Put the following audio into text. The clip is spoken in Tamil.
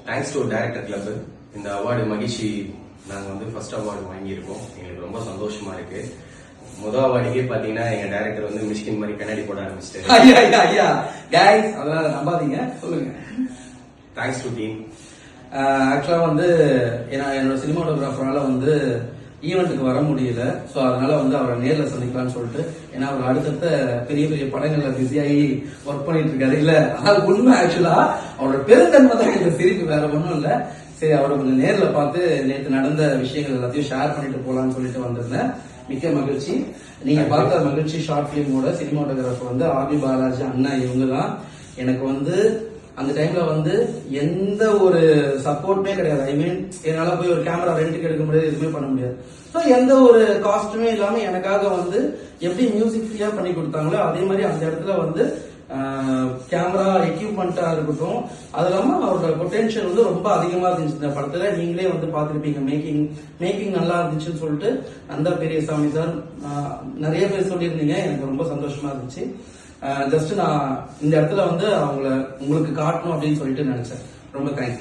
Thanks to director club. இந்த அவார்டு மகிழ்ச்சி நாங்கள் வந்து ஃபர்ஸ்ட் அவார்டு வாங்கியிருக்கோம். எங்களுக்கு ரொம்ப சந்தோஷமா இருக்கு. முதல் அவார்டுக்கே பாத்தீங்கன்னா எங்க டைரக்டர் வந்து மிஷ்கின் மாதிரி கண்ணாடி போட ஆரம்பிச்சிட்டாரு. ஐயா கைஸ் அதெல்லாம் நம்பாதீங்க, சொல்லுங்க. Thanks to team. ஆக்சுவலா வந்து என்னோட சினிமாட்டோகிராஃபரால வந்து ஈவெண்ட்டுக்கு வர முடியல. ஸோ அதனால வந்து அவரை நேரில் சந்திக்கலாம்னு சொல்லிட்டு, ஏன்னா அவர் அடுத்தடுத்த பெரிய பெரிய படங்கள்ல பிஸியாகி ஒர்க் பண்ணிட்டு இருக்காரு. இல்ல அதாவது உண்மை ஆக்சுவலா அவரோட பெருந்தன்மை தான் இந்த சிரிப்பு, வேற ஒன்றும் இல்லை. சரி, அவரை கொஞ்சம் நேரில் பார்த்து நேற்று நடந்த விஷயங்கள் எல்லாத்தையும் ஷேர் பண்ணிட்டு போலான்னு சொல்லிட்டு வந்திருந்தேன். மிக்க மகிழ்ச்சி. நீங்க பார்த்த மகிழ்ச்சி ஷார்ட் பிலிமோட சினிமாட்டோகிராஃபர் வந்து ஆர்பி பாலாஜி அண்ணா. இவங்க தான் எனக்கு வந்து அந்த டைம்ல வந்து எந்த ஒரு சப்போர்ட்டுமே கிடையாது. ஐ மீன் என்னால போய் ஒரு கேமரா ரெண்டுக்கு எடுக்க முடியாது, எதுவுமே பண்ண முடியாது. ஸோ எந்த ஒரு காஸ்ட்டுமே இல்லாம எனக்காக வந்து எப்படி மியூசிக் ஃப்ரீயா பண்ணி கொடுத்தாங்களோ அதே மாதிரி அந்த இடத்துல வந்து கேமரா எக்யூப்மெண்டா இருக்கட்டும், அது இல்லாம அவரோட பொட்டென்ஷியல் வந்து ரொம்ப அதிகமா இருந்துச்சு. இந்த படத்துல நீங்களே வந்து பாத்துருப்பீங்க, மேக்கிங் நல்லா இருந்துச்சுன்னு சொல்லிட்டு நந்தா பெரியசாமி சார் நிறைய பேர் சொல்லியிருந்தீங்க. எனக்கு ரொம்ப சந்தோஷமா இருந்துச்சு. ஜஸ்ட் நான் இந்த இடத்துல வந்து உங்களுக்கு காட்டணும் அப்படின்னு சொல்லிட்டு நினைச்சேன். ரொம்ப தேங்க்ஸ்.